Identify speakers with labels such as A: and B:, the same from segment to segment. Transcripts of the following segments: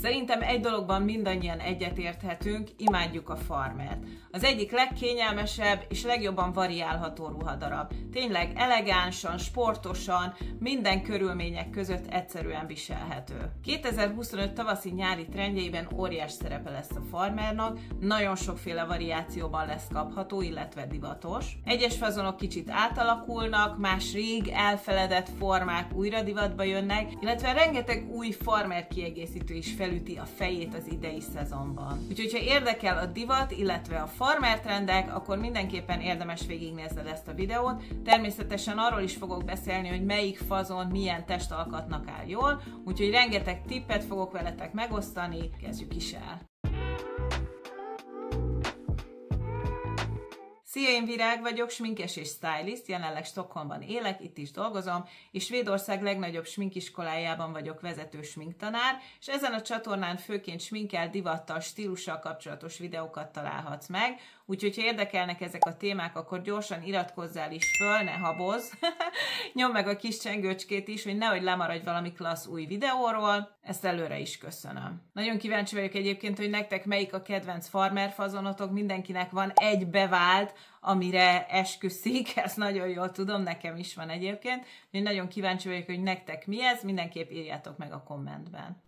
A: Szerintem egy dologban mindannyian egyetérthetünk, imádjuk a farmert. Az egyik legkényelmesebb és legjobban variálható ruhadarab. Tényleg elegánsan, sportosan, minden körülmények között egyszerűen viselhető. 2025 tavaszi-nyári trendjeiben óriás szerepe lesz a farmernak, nagyon sokféle variációban lesz kapható, illetve divatos. Egyes fazonok kicsit átalakulnak, más rég elfeledett formák újra divatba jönnek, illetve rengeteg új farmer kiegészítő is felüti a fejét az idei szezonban. Úgyhogy, ha érdekel a divat, illetve a farmer trendek, akkor mindenképpen érdemes végignézned ezt a videót. Természetesen arról is fogok beszélni, hogy melyik fazon milyen testalkatnak áll jól, úgyhogy rengeteg tippet fogok veletek megosztani, kezdjük is el! Szia, én Virág vagyok, sminkes és stylist, jelenleg Stockholmban élek, itt is dolgozom, és Svédország legnagyobb sminkiskolájában vagyok vezető sminktanár, és ezen a csatornán főként sminkkel, divattal, stílussal kapcsolatos videókat találhatsz meg, úgyhogy ha érdekelnek ezek a témák, akkor gyorsan iratkozzál is föl, ne habozz, nyomd meg a kis csengőcskét is, hogy nehogy lemaradj valami klassz új videóról, ezt előre is köszönöm. Nagyon kíváncsi vagyok egyébként, hogy nektek melyik a kedvenc farmer fazonotok, mindenkinek van egy bevált, amire esküszik, ezt nagyon jól tudom, nekem is van egyébként. Én nagyon kíváncsi vagyok, hogy nektek mi ez, mindenképp írjátok meg a kommentben.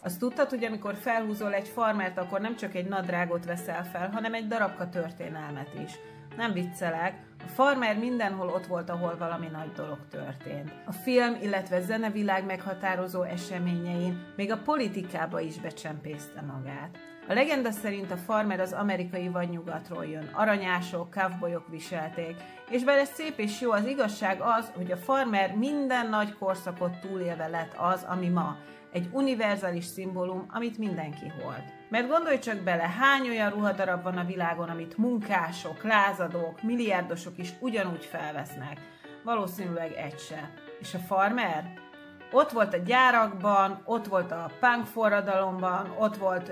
A: Azt tudtad, hogy amikor felhúzol egy farmert, akkor nem csak egy nadrágot veszel fel, hanem egy darabka történelmet is. Nem viccelek, a farmer mindenhol ott volt, ahol valami nagy dolog történt. A film, illetve zenevilág meghatározó eseményein, még a politikába is becsempészte magát. A legenda szerint a farmer az amerikai vadnyugatról jön, aranyások, cowboyok viselték, és bár ez szép és jó, az igazság az, hogy a farmer minden nagy korszakot túlélve lett az, ami ma. Egy univerzális szimbólum, amit mindenki hord. Mert gondolj csak bele, hány olyan ruhadarab van a világon, amit munkások, lázadók, milliárdosok is ugyanúgy felvesznek. Valószínűleg egy se. És a farmer? Ott volt a gyárakban, ott volt a punk forradalomban, ott volt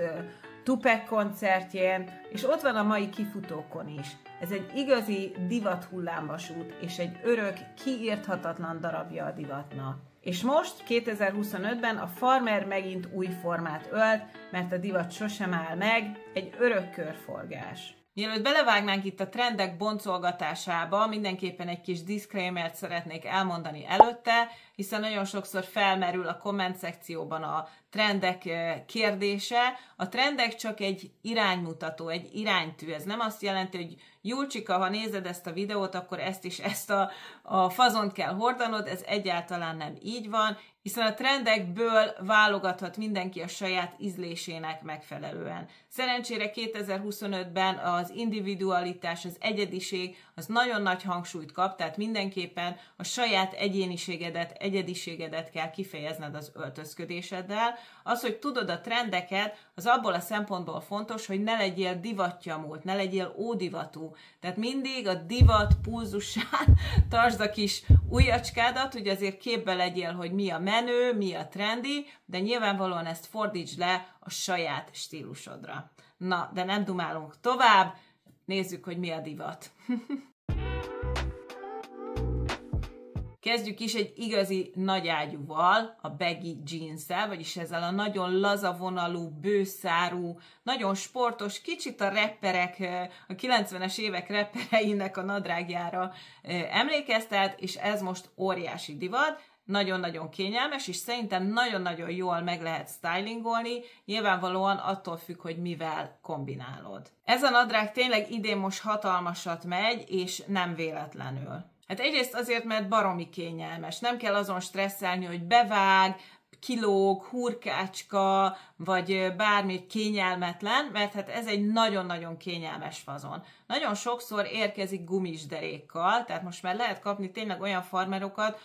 A: Tupac koncertjén, és ott van a mai kifutókon is. Ez egy igazi divat hullámvasút, és egy örök, kiírthatatlan darabja a divatnak. És most, 2025-ben a farmer megint új formát ölt, mert a divat sosem áll meg, egy örök körforgás. Mielőtt belevágnánk itt a trendek boncolgatásába, mindenképpen egy kis disclaimert szeretnék elmondani előtte, hiszen nagyon sokszor felmerül a komment szekcióban a trendek kérdése. A trendek csak egy iránymutató, egy iránytű. Ez nem azt jelenti, hogy Julcsika, ha nézed ezt a videót, akkor ezt a fazont kell hordanod, ez egyáltalán nem így van, hiszen a trendekből válogathat mindenki a saját ízlésének megfelelően. Szerencsére 2025-ben az individualitás, az egyediség, az nagyon nagy hangsúlyt kap, tehát mindenképpen a saját egyediségedet kell kifejezned az öltözködéseddel. Az, hogy tudod a trendeket, az abból a szempontból fontos, hogy ne legyél divattyamult, ne legyél ódivatú. Tehát mindig a divat pulzusán tartsd a kis ujjacskádat, hogy azért képbe legyél, hogy mi a menő, mi a trendi, de nyilvánvalóan ezt fordítsd le a saját stílusodra. Na, de nem dumálunk tovább, nézzük, hogy mi a divat. Kezdjük is egy igazi nagyágyúval, a baggy jeans-szel, vagyis ezzel a nagyon lazavonalú, bőszárú, nagyon sportos, kicsit a rapperek, a 90-es évek rappereinek a nadrágjára emlékeztet, és ez most óriási divat, nagyon-nagyon kényelmes, és szerintem nagyon-nagyon jól meg lehet stylingolni, nyilvánvalóan attól függ, hogy mivel kombinálod. Ez a nadrág tényleg idén most hatalmasat megy, és nem véletlenül. Hát egyrészt azért, mert baromi kényelmes. Nem kell azon stresszelni, hogy bevág, kilóg, hurkácska, vagy bármi kényelmetlen, mert hát ez egy nagyon-nagyon kényelmes fazon. Nagyon sokszor érkezik gumis derékkal, tehát most már lehet kapni tényleg olyan farmerokat,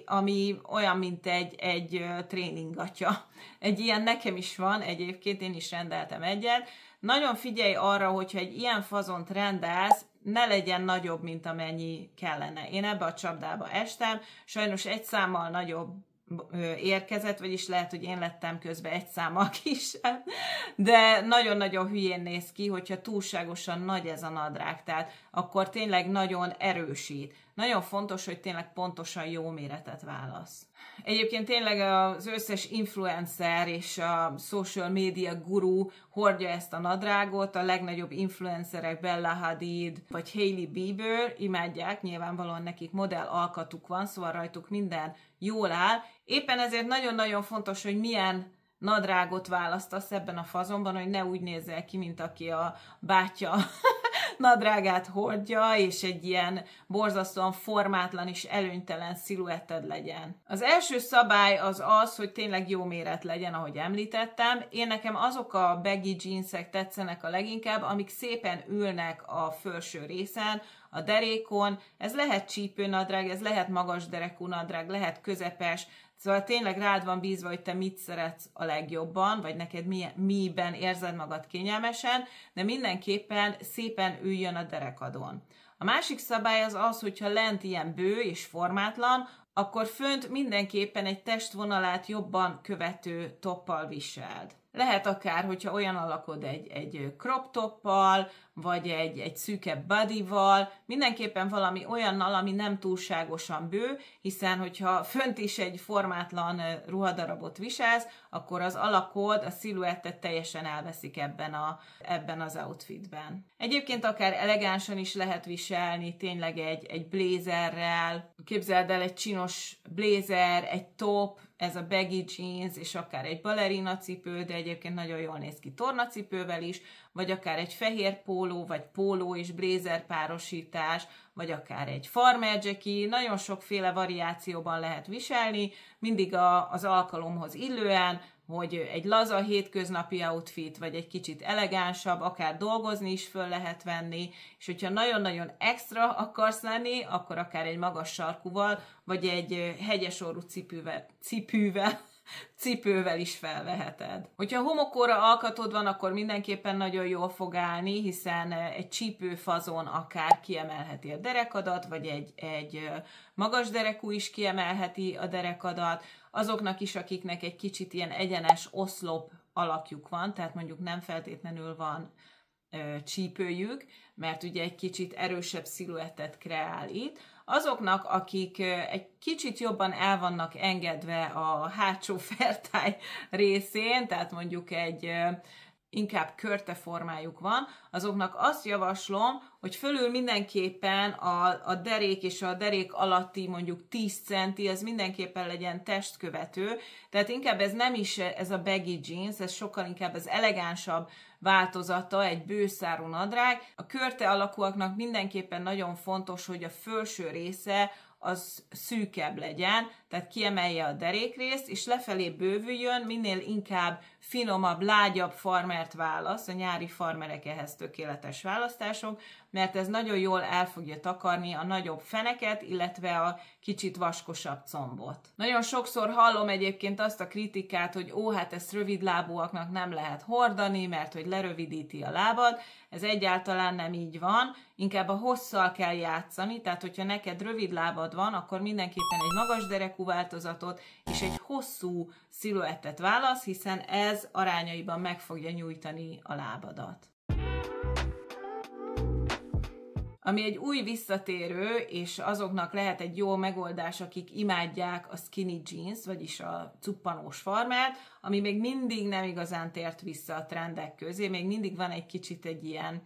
A: ami olyan, mint egy tréningatya. Egy ilyen nekem is van, egyébként én is rendeltem egyet. Nagyon figyelj arra, hogyha egy ilyen fazont rendelsz, ne legyen nagyobb, mint amennyi kellene. Én ebbe a csapdába estem, sajnos egy számmal nagyobb érkezett, vagyis lehet, hogy én lettem közben egy számmal kisebb, de nagyon-nagyon hülyén néz ki, hogyha túlságosan nagy ez a nadrág, tehát akkor tényleg nagyon erősít. nagyon fontos, hogy tényleg pontosan jó méretet válasz. Egyébként tényleg az összes influencer és a social media guru hordja ezt a nadrágot, a legnagyobb influencerek, Bella Hadid vagy Hailey Bieber imádják, nyilvánvalóan nekik modell alkatuk van, szóval rajtuk minden jól áll. Éppen ezért nagyon-nagyon fontos, hogy milyen nadrágot választasz ebben a fazonban, hogy ne úgy nézzel ki, mint aki a bátyja nadrágát hordja, és egy ilyen borzasztóan formátlan és előnytelen sziluetted legyen. Az első szabály az, hogy tényleg jó méret legyen, ahogy említettem. Nekem azok a baggy jeansek tetszenek a leginkább, amik szépen ülnek a felső részen, a derékon. Ez lehet csípőnadrág, ez lehet magas derekú nadrág, lehet közepes, szóval tényleg rád van bízva, hogy te mit szeretsz a legjobban, vagy neked miben érzed magad kényelmesen, de mindenképpen szépen üljön a derekadon. A másik szabály az, hogyha lent ilyen bő és formátlan, akkor fönt mindenképpen egy testvonalát jobban követő toppal viseld. Lehet akár, hogyha olyan alakod egy crop toppal, vagy egy szűkebb bodyval, mindenképpen valami olyannal, ami nem túlságosan bő, hiszen hogyha fönt is egy formátlan ruhadarabot viselsz, akkor az alakod, a sziluettet teljesen elveszik ebben az outfitben. Egyébként akár elegánsan is lehet viselni, tényleg egy blazerrel, képzeld el egy csinos blazer, egy top, ez a baggy jeans, és akár egy balerina cipő, de egyébként nagyon jól néz ki tornacipővel is, vagy akár egy fehér póló, vagy póló és blazer párosítás, vagy akár egy farmer jacket, nagyon sokféle variációban lehet viselni, mindig az alkalomhoz illően, hogy egy laza hétköznapi outfit, vagy egy kicsit elegánsabb, akár dolgozni is föl lehet venni, és hogyha nagyon-nagyon extra akarsz lenni, akkor akár egy magas sarkúval, vagy egy hegyes orrú cipővel is felveheted. Hogyha homokóra alkatod van, akkor mindenképpen nagyon jól fog állni, hiszen egy csípőfazon akár kiemelheti a derekadat, vagy egy magas derekú is kiemelheti a derekadat. Azoknak is, akiknek egy kicsit ilyen egyenes oszlop alakjuk van, tehát mondjuk nem feltétlenül van csípőjük, mert ugye egy kicsit erősebb sziluettet kreál itt. Azoknak, akik egy kicsit jobban el vannak engedve a hátsó feltáj részén, tehát mondjuk egy inkább körteformájuk van, azoknak azt javaslom, hogy fölül mindenképpen a derék és a derék alatti mondjuk 10 centi, az mindenképpen legyen testkövető, tehát inkább ez nem is ez a baggy jeans, ez sokkal inkább az elegánsabb változata, egy bőszárú nadrág. A körte alakúaknak mindenképpen nagyon fontos, hogy a felső része az szűkebb legyen, tehát kiemelje a derékrészt, és lefelé bővüljön, minél inkább finomabb, lágyabb farmert válasz, a nyári farmerek ehhez tökéletes választások, mert ez nagyon jól el fogja takarni a nagyobb feneket, illetve a kicsit vaskosabb combot. Nagyon sokszor hallom egyébként azt a kritikát, hogy hát ezt rövidlábúaknak nem lehet hordani, mert hogy lerövidíti a lábad. Ez egyáltalán nem így van, inkább a hosszal kell játszani, tehát hogyha neked rövid lábad van, akkor mindenképpen egy magas derekú változatot és egy hosszú sziluettet válasz, hiszen ez arányaiban meg fogja nyújtani a lábadat. Ami egy új visszatérő, és azoknak lehet egy jó megoldás, akik imádják a skinny jeans, vagyis a cuppanós farmert, ami még mindig nem igazán tért vissza a trendek közé, még mindig van egy kicsit egy ilyen,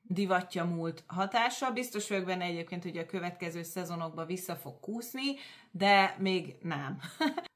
A: divatja múlt hatása. Biztos vagyok benne egyébként, hogy a következő szezonokban vissza fog kúszni, de még nem.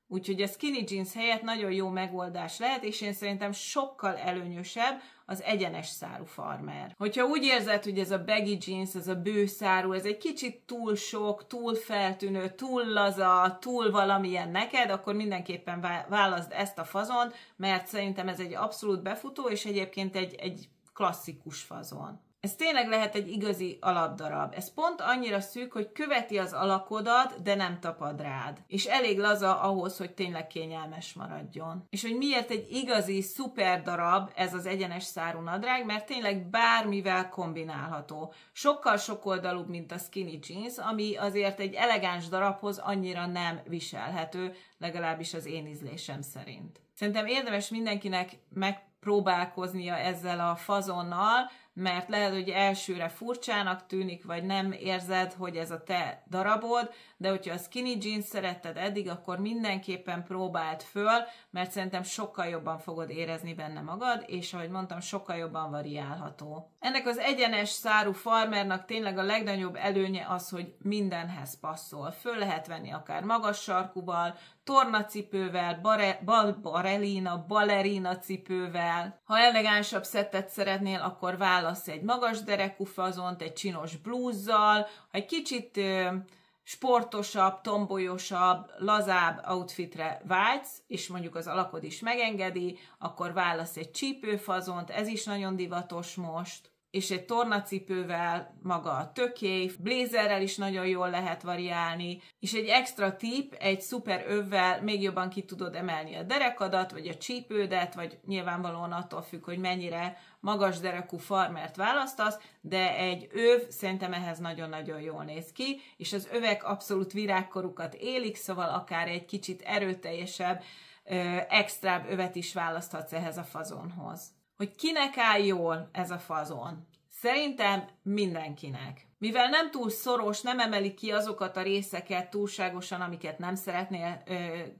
A: Úgyhogy a skinny jeans helyett nagyon jó megoldás lehet, és én szerintem sokkal előnyösebb az egyenes szárú farmer. Hogyha úgy érzed, hogy ez a baggy jeans, ez a bőszárú, ez egy kicsit túl sok, túl feltűnő, túl laza, túl valamilyen neked, akkor mindenképpen válaszd ezt a fazont, mert szerintem ez egy abszolút befutó, és egyébként egy klasszikus fazon. Ez tényleg lehet egy igazi alapdarab. Ez pont annyira szűk, hogy követi az alakodat, de nem tapad rád. És elég laza ahhoz, hogy tényleg kényelmes maradjon. És hogy miért egy igazi szuper darab ez az egyenes szárú nadrág, mert tényleg bármivel kombinálható. Sokkal sokoldalúbb, mint a skinny jeans, ami azért egy elegáns darabhoz annyira nem viselhető, legalábbis az én ízlésem szerint. Szerintem érdemes mindenkinek megpróbálkoznia ezzel a fazonnal, mert lehet, hogy elsőre furcsának tűnik, vagy nem érzed, hogy ez a te darabod, de hogyha a skinny jeans szeretted eddig, akkor mindenképpen próbáld föl, mert szerintem sokkal jobban fogod érezni benne magad, és ahogy mondtam, sokkal jobban variálható. Ennek az egyenes szárú farmernak tényleg a legnagyobb előnye az, hogy mindenhez passzol. Föl lehet venni akár magas sarkuval, tornacipővel, ballerina cipővel. Ha elegánsabb szettet szeretnél, akkor válasz egy magas derekú fazont, egy csinos blúzzal. Ha egy kicsit sportosabb, tombolyosabb, lazább outfitre vágysz, és mondjuk az alakod is megengedi, akkor válasz egy csípőfazont, ez is nagyon divatos most, és egy tornacipővel maga a tökély, blézerrel is nagyon jól lehet variálni, és egy extra tip, egy szuper övvel még jobban ki tudod emelni a derekadat, vagy a csípődet, vagy nyilvánvalóan attól függ, hogy mennyire magas derekú farmert választasz, de egy öv szerintem ehhez nagyon-nagyon jól néz ki, és az övek abszolút virágkorukat élik, szóval akár egy kicsit erőteljesebb, extrább övet is választhatsz ehhez a fazonhoz. Hogy kinek áll jól ez a fazon? Szerintem mindenkinek. Mivel nem túl szoros, nem emeli ki azokat a részeket túlságosan, amiket nem szeretnél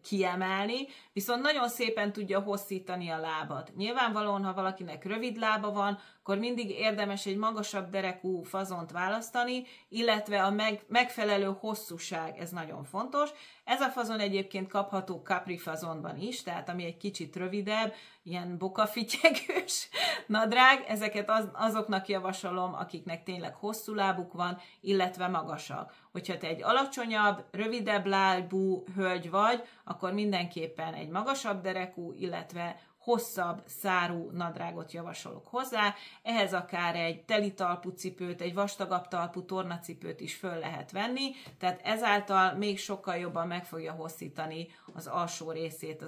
A: kiemelni, viszont nagyon szépen tudja hosszítani a lábad. Nyilvánvalóan, ha valakinek rövid lába van, akkor mindig érdemes egy magasabb derekú fazont választani, illetve a megfelelő hosszúság, ez nagyon fontos. Ez a fazon egyébként kapható capri fazonban is, tehát ami egy kicsit rövidebb, ilyen bokafityegős nadrág, ezeket azoknak javasolom, akiknek tényleg hosszú lábuk van, illetve magasak. Hogyha te egy alacsonyabb, rövidebb lábú hölgy vagy, akkor mindenképpen egy magasabb derekú, illetve hosszabb szárú nadrágot javasolok hozzá. Ehhez akár egy teli talpú cipőt, egy vastagabb talpú tornacipőt is föl lehet venni, tehát ezáltal még sokkal jobban meg fogja hosszítani az alsó részét,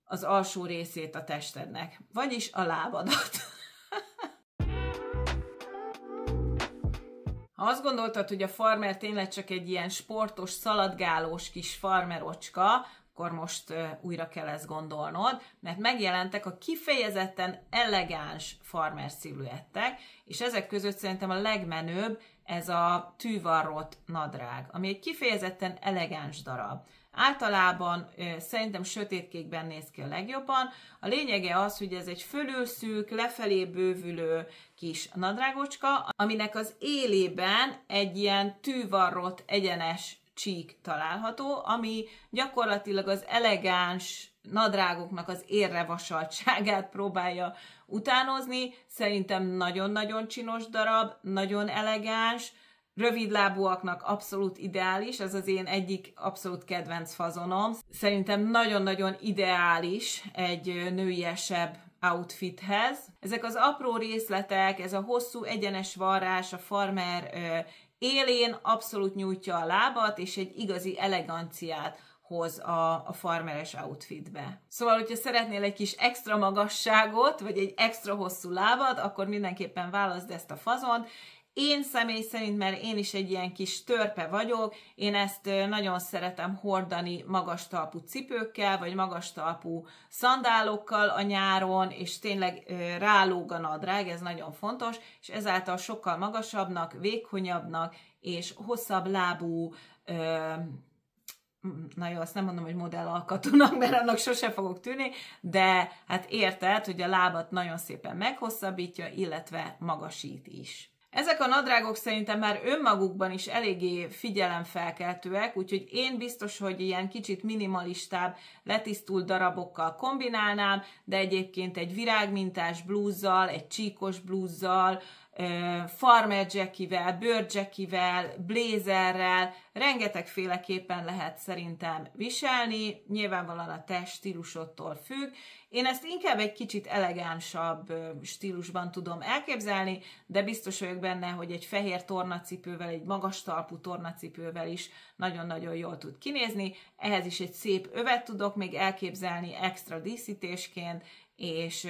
A: az alsó részét a testednek, vagyis a lábadat. Ha azt gondoltad, hogy a farmer tényleg csak egy ilyen sportos, szaladgálós kis farmerocska, akkor most újra kell ezt gondolnod, mert megjelentek a kifejezetten elegáns farmer sziluettek, és ezek között szerintem a legmenőbb ez a tűvarrott nadrág, ami egy kifejezetten elegáns darab. Általában szerintem sötétkékben néz ki a legjobban. A lényege az, hogy ez egy fölülszűk, lefelé bővülő kis nadrágocska, aminek az élében egy ilyen tűvarrott egyenes csík található, ami gyakorlatilag az elegáns nadrágoknak az érrevasaltságát próbálja utánozni. Szerintem nagyon-nagyon csinos darab, nagyon elegáns, rövidlábúaknak abszolút ideális, ez az én egyik abszolút kedvenc fazonom. Szerintem nagyon-nagyon ideális egy nőiesebb outfithez. Ezek az apró részletek, ez a hosszú egyenes varrás, a farmer élén abszolút nyújtja a lábat, és egy igazi eleganciát hoz a farmeres outfitbe. Szóval, hogyha szeretnél egy kis extra magasságot, vagy egy extra hosszú lábad, akkor mindenképpen válaszd ezt a fazont. Én személy szerint, mert én is egy ilyen kis törpe vagyok, én ezt nagyon szeretem hordani magas talpú cipőkkel, vagy magas talpú szandálokkal a nyáron, és tényleg rálóg a nadrág, ez nagyon fontos, és ezáltal sokkal magasabbnak, vékonyabbnak, és hosszabb lábú, na jó, azt nem mondom, hogy modellalkatúnak, mert annak sose fogok tűnni, de hát érted, hogy a lábat nagyon szépen meghosszabbítja, illetve magasít is. Ezek a nadrágok szerintem már önmagukban is eléggé figyelemfelkeltőek, úgyhogy én biztos, hogy ilyen kicsit minimalistább, letisztult darabokkal kombinálnám, de egyébként egy virágmintás blúzzal, egy csíkos blúzzal, farmer jackivel, bőrjackivel, blézerrel, rengetegféleképpen lehet szerintem viselni, nyilvánvalóan a te stílusodtól függ. Én ezt inkább egy kicsit elegánsabb stílusban tudom elképzelni, de biztos vagyok benne, hogy egy fehér tornacipővel, egy magas talpú tornacipővel is nagyon-nagyon jól tud kinézni. Ehhez is egy szép övet tudok még elképzelni extra díszítésként, és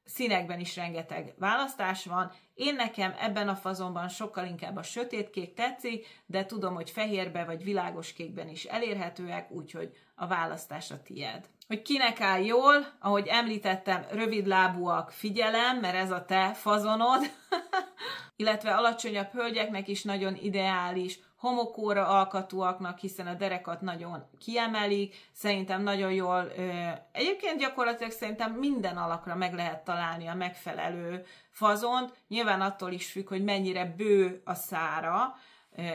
A: színekben is rengeteg választás van. Én nekem ebben a fazonban sokkal inkább a sötétkék tetszik, de tudom, hogy fehérbe vagy világos kékben is elérhetőek, úgyhogy a választás a tied. Hogy kinek áll jól, ahogy említettem, rövidlábúak, figyelem, mert ez a te fazonod, illetve alacsonyabb hölgyeknek is nagyon ideális, homokóra alkatúaknak, hiszen a derekat nagyon kiemelik, szerintem nagyon jól, egyébként gyakorlatilag szerintem minden alakra meg lehet találni a megfelelő fazont, nyilván attól is függ, hogy mennyire bő a szára,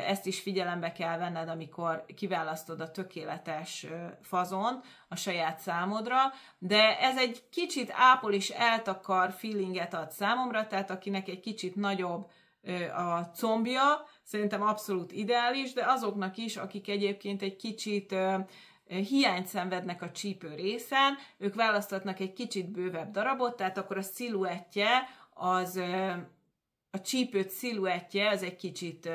A: ezt is figyelembe kell venned, amikor kiválasztod a tökéletes fazont a saját számodra, de ez egy kicsit ápolis eltakar feelinget ad számomra, tehát akinek egy kicsit nagyobb a combja, szerintem abszolút ideális, de azoknak is, akik egyébként egy kicsit hiányt szenvednek a csípő részen, ők választhatnak egy kicsit bővebb darabot, tehát akkor a sziluettje, a csípőt sziluettje az egy kicsit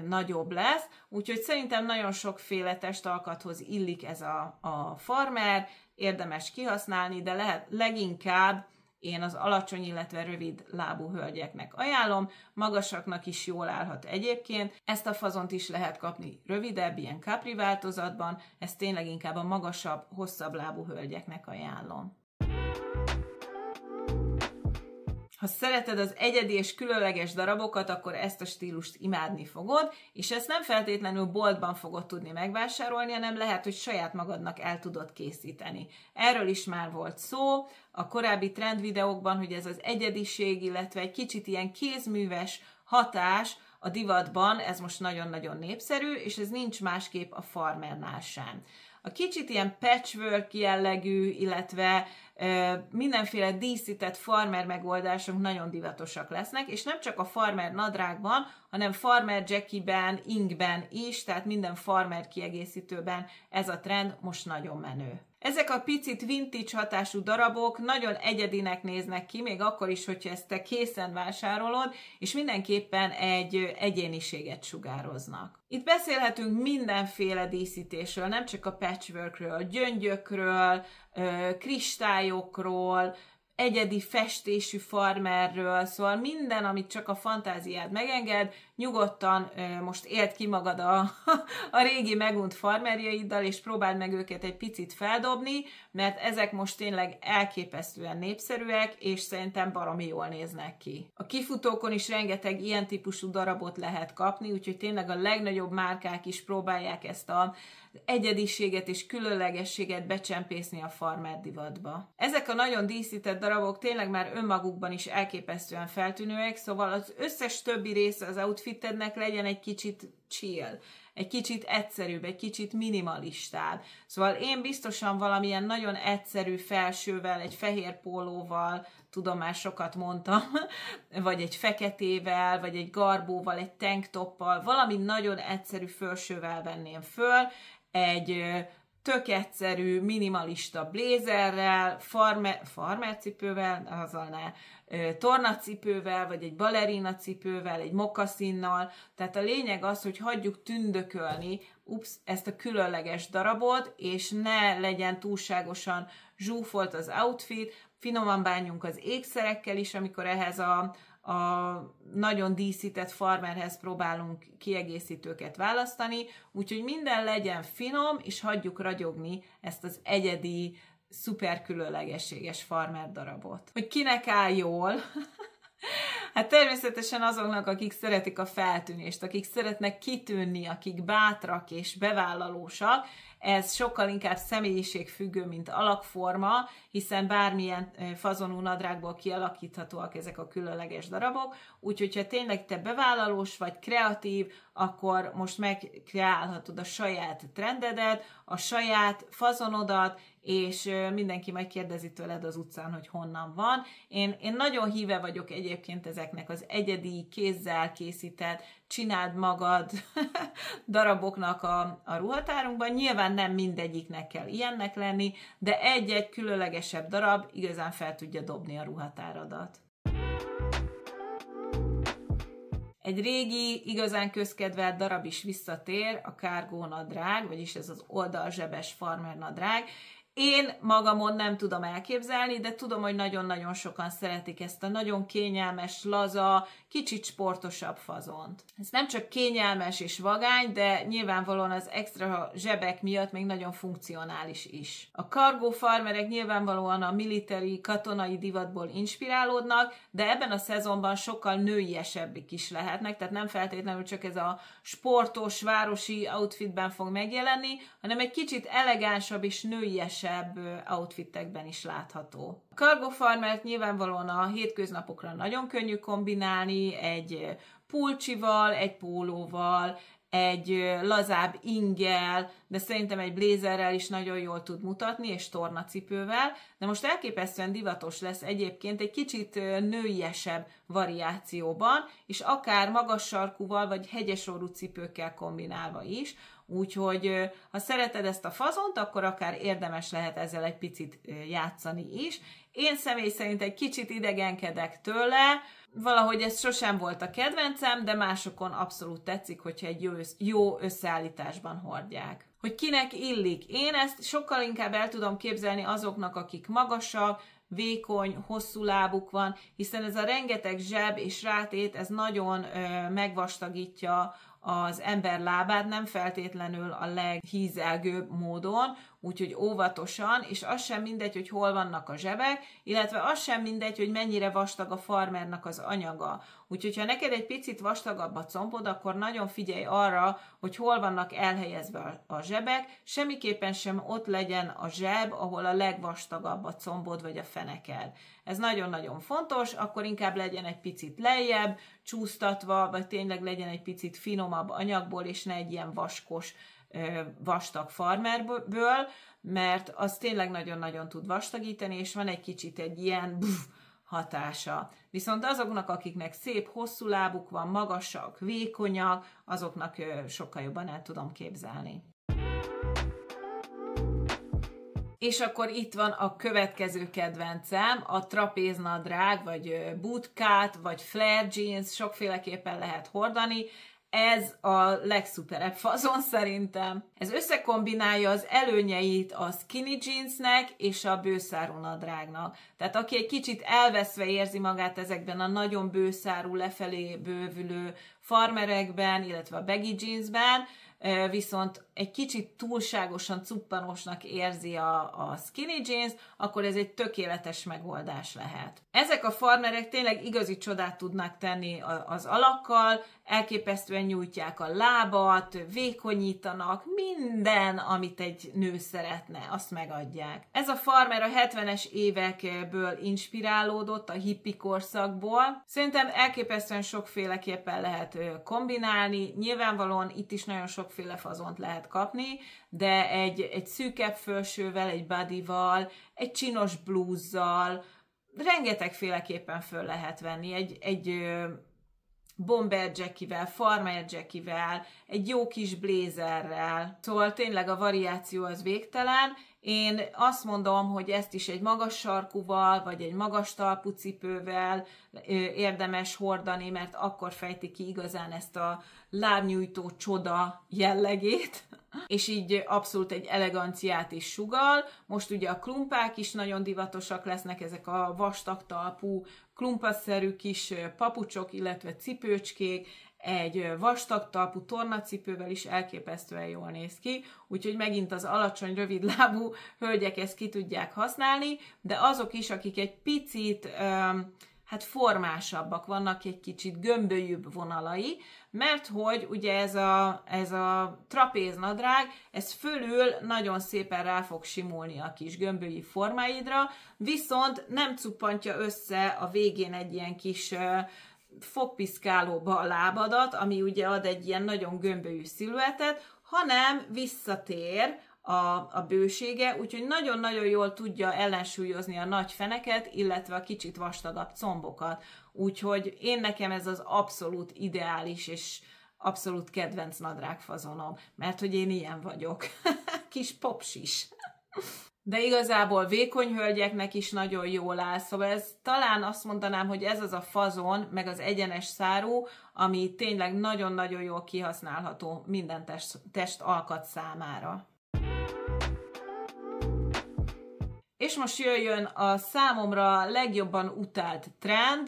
A: nagyobb lesz, úgyhogy szerintem nagyon sokféle testalkathoz illik ez a farmer, érdemes kihasználni, de lehet leginkább én az alacsony, illetve rövid lábú hölgyeknek ajánlom, magasaknak is jól állhat egyébként. Ezt a fazont is lehet kapni rövidebb, ilyen capri változatban, ezt tényleg inkább a magasabb, hosszabb lábú hölgyeknek ajánlom. Ha szereted az egyedi és különleges darabokat, akkor ezt a stílust imádni fogod, és ezt nem feltétlenül boltban fogod tudni megvásárolni, hanem lehet, hogy saját magadnak el tudod készíteni. Erről is már volt szó a korábbi trendvideókban, hogy ez az egyediség, illetve egy kicsit ilyen kézműves hatás a divatban, ez most nagyon-nagyon népszerű, és ez nincs másképp a farmernál sem. A kicsit ilyen patchwork jellegű, illetve mindenféle díszített farmer megoldások nagyon divatosak lesznek, és nem csak a farmer nadrágban, hanem farmer jackiben, inkben is, tehát minden farmer kiegészítőben ez a trend most nagyon menő. Ezek a picit vintage hatású darabok nagyon egyedinek néznek ki, még akkor is, hogyha ezt te készen vásárolod, és mindenképpen egy egyéniséget sugároznak. Itt beszélhetünk mindenféle díszítésről, nem csak a patchworkről, gyöngyökről, kristályokról, egyedi festésű farmerről, szóval minden, amit csak a fantáziád megenged, nyugodtan most éld ki magad a régi megunt farmerjaiddal, és próbáld meg őket egy picit feldobni, mert ezek most tényleg elképesztően népszerűek, és szerintem baromi jól néznek ki. A kifutókon is rengeteg ilyen típusú darabot lehet kapni, úgyhogy tényleg a legnagyobb márkák is próbálják ezt az egyediséget és különlegességet becsempészni a farmer divatba. Ezek a nagyon díszített darabok tényleg már önmagukban is elképesztően feltűnőek, szóval az összes többi része az outfitednek legyen egy kicsit chill, egy kicsit egyszerűbb, egy kicsit minimalistább. Szóval én biztosan valamilyen nagyon egyszerű felsővel, egy fehér pólóval, tudom, már sokat mondtam, vagy egy feketével, vagy egy garbóval, egy tanktoppal, valami nagyon egyszerű felsővel venném föl, egy tök egyszerű, minimalista blézerrel, farmercipővel, azzal ne, tornacipővel, vagy egy balerina cipővel, egy mokkaszinnal. Tehát a lényeg az, hogy hagyjuk tündökölni ezt a különleges darabot, és ne legyen túlságosan zsúfolt az outfit, finoman bánjunk az ékszerekkel is, amikor ehhez a nagyon díszített farmerhez próbálunk kiegészítőket választani, úgyhogy minden legyen finom, és hagyjuk ragyogni ezt az egyedi, szuper különlegességes farmer darabot. Hogy kinek áll jól? Hát természetesen azoknak, akik szeretik a feltűnést, akik szeretnek kitűnni, akik bátrak és bevállalósak, ez sokkal inkább személyiségfüggő, mint alakforma, hiszen bármilyen fazonú nadrágból kialakíthatóak ezek a különleges darabok, úgyhogy ha tényleg te bevállalós vagy kreatív, akkor most megkreálhatod a saját trendedet, a saját fazonodat, és mindenki majd kérdezi tőled az utcán, hogy honnan van. Én nagyon híve vagyok egyébként ezeknek az egyedi, kézzel készített, csináld magad daraboknak a ruhatárunkban. Nyilván nem mindegyiknek kell ilyennek lenni, de egy-egy különlegesebb darab igazán fel tudja dobni a ruhatáradat. Egy régi, igazán közkedvelt darab is visszatér, a cargo nadrág, vagyis ez az oldalzsebes farmer nadrág. Én magamon nem tudom elképzelni, de tudom, hogy nagyon-nagyon sokan szeretik ezt a nagyon kényelmes, laza, kicsit sportosabb fazont. Ez nem csak kényelmes és vagány, de nyilvánvalóan az extra zsebek miatt még nagyon funkcionális is. A cargo farmerek nyilvánvalóan a military, katonai divatból inspirálódnak, de ebben a szezonban sokkal nőiesebbik is lehetnek, tehát nem feltétlenül csak ez a sportos, városi outfitben fog megjelenni, hanem egy kicsit elegánsabb és nőiesebb outfitekben is látható. A cargo farmert nyilvánvalóan a hétköznapokra nagyon könnyű kombinálni, egy pulcsival, egy pólóval, egy lazább inggel, de szerintem egy blézerrel is nagyon jól tud mutatni, és tornacipővel, de most elképesztően divatos lesz egyébként egy kicsit nőiesebb variációban, és akár magas sarkúval, vagy hegyesorú cipőkkel kombinálva is, úgyhogy ha szereted ezt a fazont, akkor akár érdemes lehet ezzel egy picit játszani is. Én személy szerint egy kicsit idegenkedek tőle, valahogy ez sosem volt a kedvencem, de másokon abszolút tetszik, hogyha egy jó összeállításban hordják. Hogy kinek illik? Én ezt sokkal inkább el tudom képzelni azoknak, akik magasak, vékony, hosszú lábuk van, hiszen ez a rengeteg zseb és rátét, ez nagyon megvastagítja az ember lábát, nem feltétlenül a leghízelgőbb módon, úgyhogy óvatosan, és az sem mindegy, hogy hol vannak a zsebek, illetve az sem mindegy, hogy mennyire vastag a farmernak az anyaga. Úgyhogy ha neked egy picit vastagabb a combod, akkor nagyon figyelj arra, hogy hol vannak elhelyezve a zsebek, semmiképpen sem ott legyen a zseb, ahol a legvastagabb a combod vagy a feneked. Ez nagyon-nagyon fontos, akkor inkább legyen egy picit lejjebb, csúsztatva, vagy tényleg legyen egy picit finomabb anyagból, és ne egy ilyen vaskos, vastag farmerből, mert az tényleg nagyon-nagyon tud vastagítani, és van egy kicsit egy ilyen hatása. Viszont azoknak, akiknek szép, hosszú lábuk van, magasak, vékonyak, azoknak sokkal jobban el tudom képzelni. És akkor itt van a következő kedvencem, a trapéznadrág, vagy bootcut, vagy flare jeans, sokféleképpen lehet hordani. Ez a legszuperebb fazon szerintem. Ez összekombinálja az előnyeit a skinny jeansnek és a bőszárú nadrágnak. Tehát aki egy kicsit elveszve érzi magát ezekben a nagyon bőszárú, lefelé bővülő farmerekben, illetve a baggy jeansben, viszont egy kicsit túlságosan cuppanosnak érzi a skinny jeans, akkor ez egy tökéletes megoldás lehet. Ezek a farmerek tényleg igazi csodát tudnak tenni az alakkal, elképesztően nyújtják a lábat, vékonyítanak, minden, amit egy nő szeretne, azt megadják. Ez a farmer a 70-es évekből inspirálódott, a hippie korszakból. Szerintem elképesztően sokféleképpen lehet kombinálni, nyilvánvalóan itt is nagyon sokféle fazont lehet kapni, de egy szűkebb fölsővel, egy bodyval, egy csinos blúzzal, rengetegféleképpen föl lehet venni, egy bomber jackivel, farmer jackivel, egy jó kis blézerrel. Szóval tényleg a variáció az végtelen. Én azt mondom, hogy ezt is egy magas sarkúval, vagy egy magas talpú cipővel érdemes hordani, mert akkor fejti ki igazán ezt a lábnyújtó csoda jellegét, és így abszolút egy eleganciát is sugall. Most ugye a klumpák is nagyon divatosak lesznek, ezek a vastag talpú, klumpaszerű kis papucsok, illetve cipőcskék, egy vastag talpú tornacipővel is elképesztően jól néz ki, úgyhogy megint az alacsony, rövidlábú hölgyek ezt ki tudják használni, de azok is, akik egy picit formásabbak, vannak egy kicsit gömbölyűbb vonalai, mert hogy ugye ez a trapéznadrág, ez fölül nagyon szépen rá fog simulni a kis gömbölyi formáidra, viszont nem cuppantja össze a végén egy ilyen kis fogpiszkálóba a lábadat, ami ugye ad egy ilyen nagyon gömbölyű sziluettet, hanem visszatér a bősége, úgyhogy nagyon-nagyon jól tudja ellensúlyozni a nagy feneket, illetve a kicsit vastagabb combokat. Úgyhogy nekem ez az abszolút ideális és abszolút kedvenc nadrágfazonom, mert hogy én ilyen vagyok. Kis popsis. De igazából vékony hölgyeknek is nagyon jól áll, szóval ez talán azt mondanám, hogy ez az a fazon, meg az egyenes szárú, ami tényleg nagyon-nagyon jól kihasználható minden test alkat számára. És most jöjjön a számomra legjobban utált trend,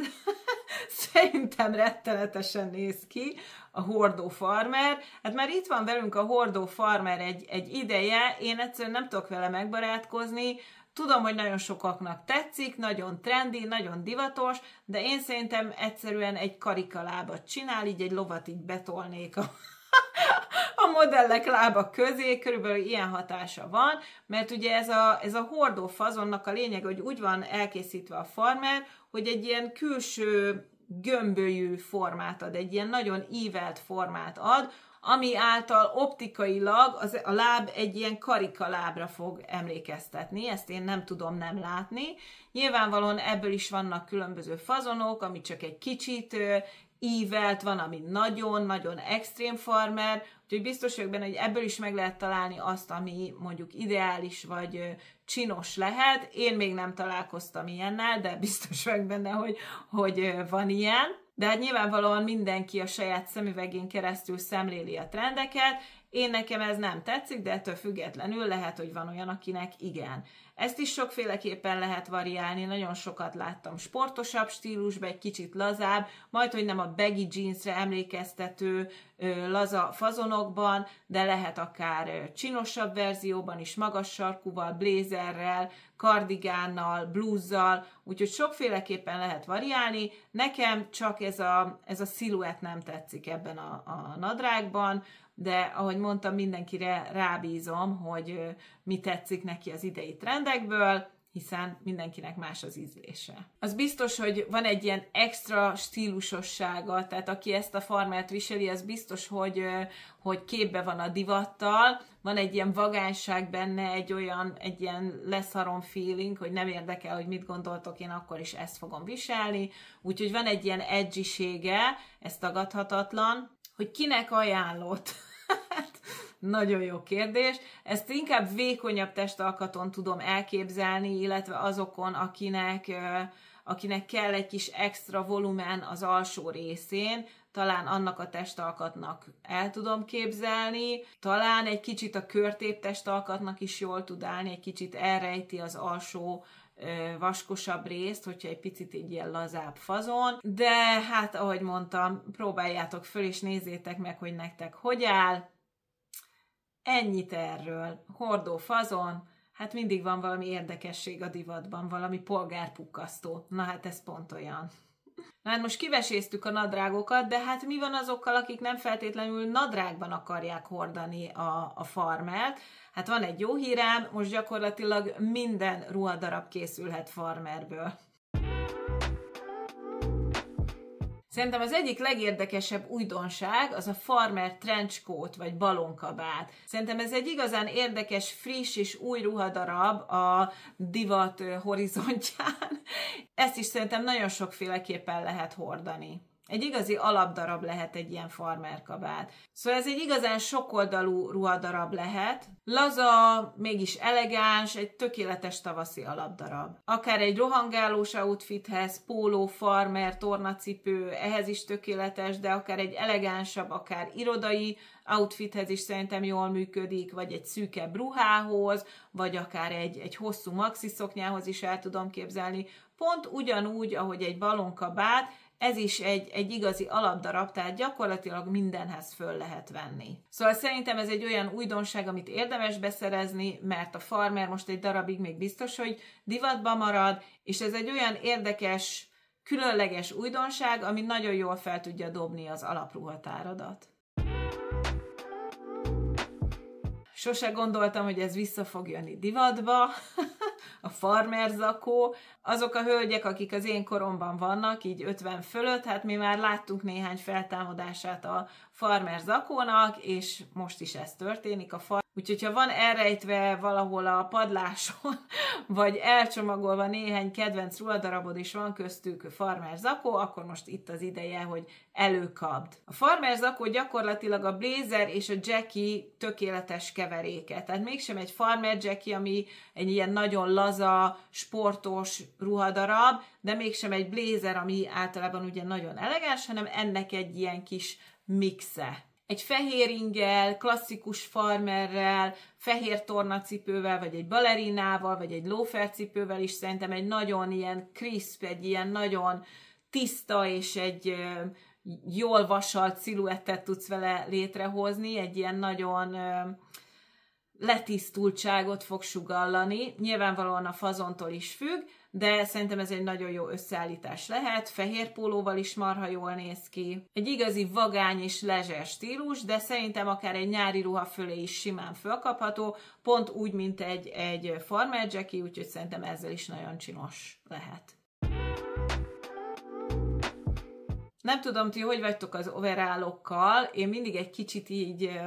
A: szerintem rettenetesen néz ki, a hordó farmer. Hát már itt van velünk a hordó farmer egy ideje, én egyszerűen nem tudok vele megbarátkozni, tudom, hogy nagyon sokaknak tetszik, nagyon trendi, nagyon divatos, de én szerintem egyszerűen egy karikalábat csinál, így egy lovat így betolnék a modellek lába közé, körülbelül ilyen hatása van, mert ugye ez a hordó fazonnak a lényeg, hogy úgy van elkészítve a farmer, hogy egy ilyen külső gömbölyű formát ad, egy ilyen nagyon ívelt formát ad, ami által optikailag a láb egy ilyen karikalábra fog emlékeztetni, ezt én nem tudom nem látni. Nyilvánvalóan ebből is vannak különböző fazonok, ami csak egy kicsit ívelt, van, ami nagyon-nagyon extrém farmer, úgyhogy biztos vagyok benne, hogy ebből is meg lehet találni azt, ami mondjuk ideális vagy csinos lehet. Én még nem találkoztam ilyennel, de biztos vagyok benne, hogy van ilyen. De hát nyilvánvalóan mindenki a saját szemüvegén keresztül szemléli a trendeket. Én nekem ez nem tetszik, de ettől függetlenül lehet, hogy van olyan, akinek igen. Ezt is sokféleképpen lehet variálni, nagyon sokat láttam sportosabb stílusban, egy kicsit lazább, majd hogy nem a baggy jeansre emlékeztető laza fazonokban, de lehet akár csinosabb verzióban is, magas sarkúval, blazerrel, kardigánnal, blúzzal, úgyhogy sokféleképpen lehet variálni. Nekem csak ez a sziluett nem tetszik ebben a nadrágban, de ahogy mondtam, mindenkire rábízom, hogy mi tetszik neki az idei trendekből, hiszen mindenkinek más az ízlése. Az biztos, hogy van egy ilyen extra stílusossága, tehát aki ezt a farmert viseli, az biztos, hogy képbe van a divattal, van egy ilyen vagányság benne, egy ilyen leszarom feeling, hogy nem érdekel, hogy mit gondoltok, én akkor is ezt fogom viselni, úgyhogy van egy ilyen edgisége, ez tagadhatatlan, hogy kinek ajánlott. Nagyon jó kérdés. Ezt inkább vékonyabb testalkaton tudom elképzelni, illetve azokon, akinek kell egy kis extra volumen az alsó részén, talán annak a testalkatnak el tudom képzelni, talán egy kicsit a körtép testalkatnak is jól tud állni, egy kicsit elrejti az alsó vaskosabb részt, hogyha egy picit így ilyen lazább fazon, de hát ahogy mondtam, próbáljátok föl és nézzétek meg, hogy nektek hogy áll. Ennyit erről. Hordó fazon, hát mindig van valami érdekesség a divatban, valami polgárpukkasztó. Na hát ez pont olyan. Na hát most kiveséztük a nadrágokat, de hát mi van azokkal, akik nem feltétlenül nadrágban akarják hordani a farmert? Hát van egy jó hírem, most gyakorlatilag minden ruhadarab készülhet farmerből. Szerintem az egyik legérdekesebb újdonság az a farmer trenchcoat vagy balonkabát. Szerintem ez egy igazán érdekes, friss és új ruhadarab a divat horizontján. Ezt is szerintem nagyon sokféleképpen lehet hordani. Egy igazi alapdarab lehet egy ilyen farmer kabát. Szóval ez egy igazán sokoldalú ruhadarab lehet. Laza, mégis elegáns, egy tökéletes tavaszi alapdarab. Akár egy rohangálós outfithez, póló, farmer, tornacipő, ehhez is tökéletes, de akár egy elegánsabb, akár irodai outfithez is szerintem jól működik, vagy egy szűkebb ruhához, vagy akár egy hosszú maxi szoknyához is el tudom képzelni. Pont ugyanúgy, ahogy egy balonkabát, ez is egy igazi alapdarab, tehát gyakorlatilag mindenhez föl lehet venni. Szóval szerintem ez egy olyan újdonság, amit érdemes beszerezni, mert a farmer most egy darabig még biztos, hogy divatban marad, és ez egy olyan érdekes, különleges újdonság, ami nagyon jól fel tudja dobni az alapruhatáradat. Sose gondoltam, hogy ez vissza fog jönni divatba, a farmer zakó. Azok a hölgyek, akik az én koromban vannak, így 50 fölött, hát mi már láttunk néhány feltámadását a farmer zakónak, és most is ez történik. Úgyhogy ha van elrejtve valahol a padláson, vagy elcsomagolva néhány kedvenc ruhadarabod, és van köztük farmer zakó, akkor most itt az ideje, hogy előkapd. A farmer zakó gyakorlatilag a blazer és a jackie tökéletes keveréke. Tehát mégsem egy farmer jackie, ami egy ilyen nagyon laza, sportos ruhadarab, de mégsem egy blazer, ami általában ugye nagyon elegáns, hanem ennek egy ilyen kis mixe. Egy fehér inggel, klasszikus farmerrel, fehér tornacipővel, vagy egy balerinával, vagy egy loafercipővel is szerintem egy nagyon ilyen crisp, egy ilyen nagyon tiszta és egy jól vasalt sziluettet tudsz vele létrehozni, egy ilyen nagyon letisztultságot fog sugallani. Nyilvánvalóan a fazontól is függ, de szerintem ez egy nagyon jó összeállítás lehet. Fehér pólóval is marha jól néz ki. Egy igazi vagány és lezser stílus, de szerintem akár egy nyári ruha fölé is simán fölkapható, pont úgy, mint egy farmer jacket, úgyhogy szerintem ezzel is nagyon csinos lehet. Nem tudom, ti hogy vagytok az overallokkal, én mindig egy kicsit így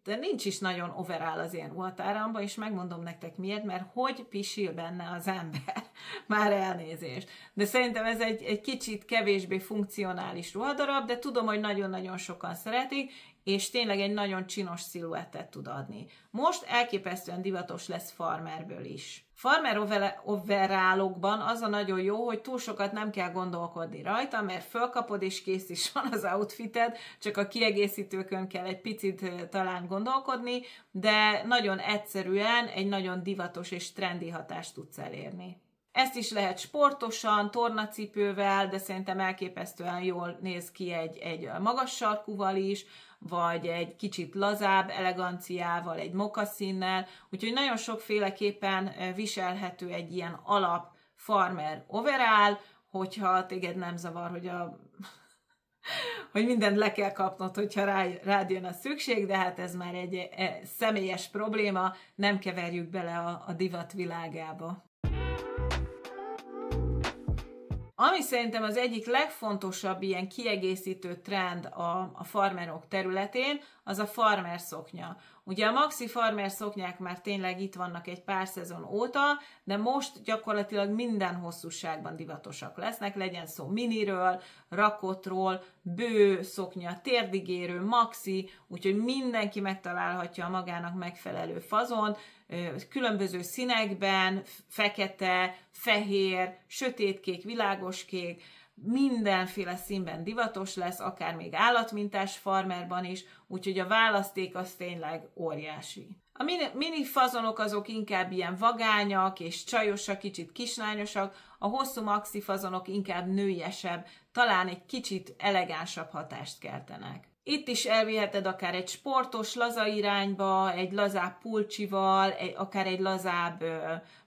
A: de nincs is nagyon overall az én ruhatáramban, és megmondom nektek miért, mert hogy pisil benne az ember. Már elnézést. De szerintem ez egy kicsit kevésbé funkcionális ruhadarab, de tudom, hogy nagyon-nagyon sokan szeretik, és tényleg egy nagyon csinos sziluettet tud adni. Most elképesztően divatos lesz farmerből is. Farmer overallokban az a nagyon jó, hogy túl sokat nem kell gondolkodni rajta, mert fölkapod és kész is van az outfited, csak a kiegészítőkön kell egy picit talán gondolkodni, de nagyon egyszerűen egy nagyon divatos és trendi hatást tudsz elérni. Ezt is lehet sportosan, tornacipővel, de szerintem elképesztően jól néz ki egy magas sarkúval is, vagy egy kicsit lazább eleganciával, egy mokasszinnel, úgyhogy nagyon sokféleképpen viselhető egy ilyen alap farmer overall, hogyha téged nem zavar, hogy mindent le kell kapnod, hogyha rád jön a szükség, de hát ez már egy személyes probléma, nem keverjük bele a divat világába. Ami szerintem az egyik legfontosabb ilyen kiegészítő trend a farmerok területén, az a farmer szoknya. Ugye a maxi farmer szoknyák már tényleg itt vannak egy pár szezon óta, de most gyakorlatilag minden hosszúságban divatosak lesznek, legyen szó miniről, rakottról, bő szoknya, térdigérő, maxi, úgyhogy mindenki megtalálhatja a magának megfelelő fazont, különböző színekben, fekete, fehér, sötétkék, világoskék, mindenféle színben divatos lesz, akár még állatmintás farmerban is, úgyhogy a választék az tényleg óriási. A mini fazonok azok inkább ilyen vagányak és csajosak, kicsit kislányosak, a hosszú maxi fazonok inkább nőiesebb, talán egy kicsit elegánsabb hatást keltenek. Itt is elviheted akár egy sportos, laza irányba, egy lazább pulcsival, akár egy lazább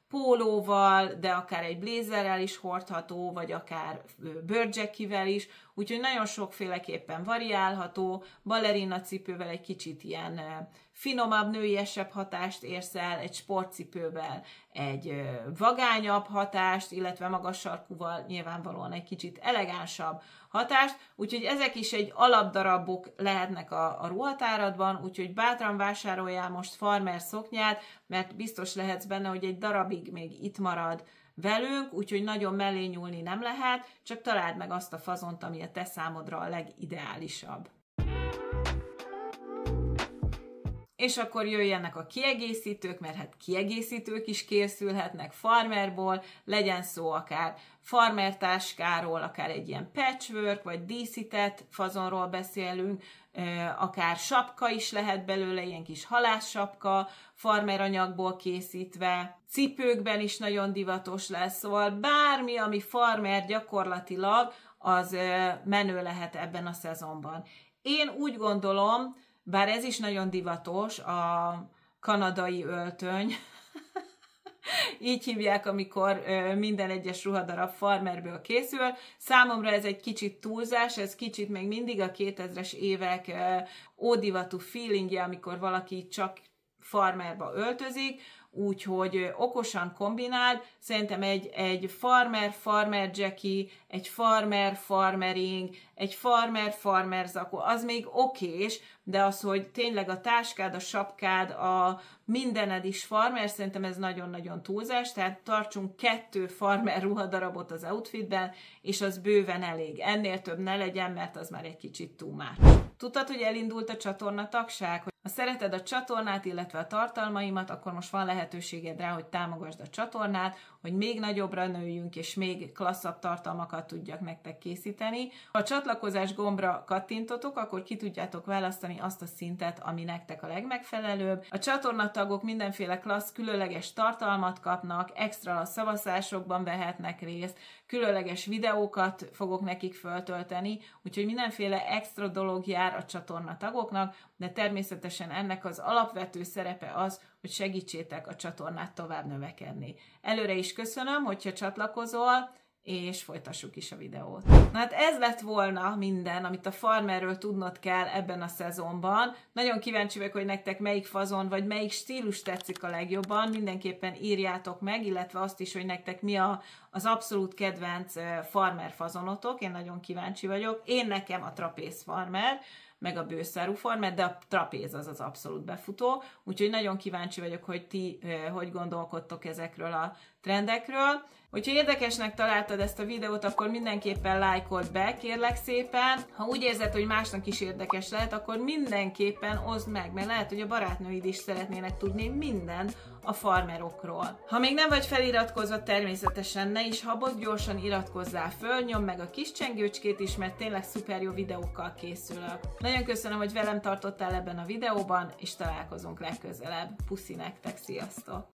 A: pólóval, de akár egy blézerrel is hordható, vagy akár bőrjackivel is, úgyhogy nagyon sokféleképpen variálható, balerina cipővel egy kicsit ilyen finomabb, nőiesebb hatást érsz el, egy sportcipővel egy vagányabb hatást, illetve magas sarkúval nyilvánvalóan egy kicsit elegánsabb hatást, úgyhogy ezek is egy alapdarabok lehetnek a ruhatáradban, úgyhogy bátran vásároljál most farmer szoknyát, mert biztos lehetsz benne, hogy egy darabig még itt marad velünk, úgyhogy nagyon mellé nyúlni nem lehet, csak találd meg azt a fazont, ami a te számodra a legideálisabb. És akkor jöjjenek a kiegészítők, mert hát kiegészítők is készülhetnek farmerból, legyen szó akár farmer táskáról, akár egy ilyen patchwork, vagy díszített fazonról beszélünk, akár sapka is lehet belőle, ilyen kis halássapka, farmer anyagból készítve, cipőkben is nagyon divatos lesz, szóval bármi, ami farmer gyakorlatilag, az menő lehet ebben a szezonban. Én úgy gondolom, bár ez is nagyon divatos, a kanadai öltöny, így hívják, amikor minden egyes ruhadarab farmerből készül. Számomra ez egy kicsit túlzás, ez kicsit még mindig a 2000-es évek ódivatú feelingje, amikor valaki csak farmerba öltözik, úgyhogy okosan kombináld, szerintem egy farmer jacket, egy farmering, egy farmer zakó, az még okés, de az, hogy tényleg a táskád, a sapkád, a mindened is farmer, szerintem ez nagyon-nagyon túlzás, tehát tartsunk 2 farmer ruhadarabot az outfitben, és az bőven elég. Ennél több ne legyen, mert az már egy kicsit too much. Tudtad, hogy elindult a csatorna tagság? Ha szereted a csatornát, illetve a tartalmaimat, akkor most van lehetőséged rá, hogy támogasd a csatornát, hogy még nagyobbra nőjünk, és még klasszabb tartalmakat tudjak nektek készíteni. Ha a csatlakozás gombra kattintotok, akkor ki tudjátok választani azt a szintet, ami nektek a legmegfelelőbb. A csatornatagok mindenféle klassz, különleges tartalmat kapnak, extra szavazásokban vehetnek részt, különleges videókat fogok nekik föltölteni, úgyhogy mindenféle extra dolog jár a csatornatagoknak, de természetesen ennek az alapvető szerepe az, hogy segítsétek a csatornát tovább növekedni. Előre is köszönöm, hogyha csatlakozol, és folytassuk is a videót. Na hát ez lett volna minden, amit a farmerről tudnod kell ebben a szezonban. Nagyon kíváncsi vagyok, hogy nektek melyik fazon, vagy melyik stílus tetszik a legjobban. Mindenképpen írjátok meg, illetve azt is, hogy nektek mi az abszolút kedvenc farmer fazonotok. Én nagyon kíváncsi vagyok. Nekem a trapéz farmer, meg a bőszárú farmer, de a trapéz az abszolút befutó, úgyhogy nagyon kíváncsi vagyok, hogy ti hogy gondolkodtok ezekről a trendekről. Hogyha érdekesnek találtad ezt a videót, akkor mindenképpen lájkold be, kérlek szépen. Ha úgy érzed, hogy másnak is érdekes lehet, akkor mindenképpen oszd meg, mert lehet, hogy a barátnőid is szeretnének tudni mindent a farmerokról. Ha még nem vagy feliratkozva, természetesen ne is habozd, gyorsan iratkozzál föl, nyomd meg a kis csengőcskét is, mert tényleg szuper jó videókkal készülök. Nagyon köszönöm, hogy velem tartottál ebben a videóban, és találkozunk legközelebb. Puszi nektek, sziasztok!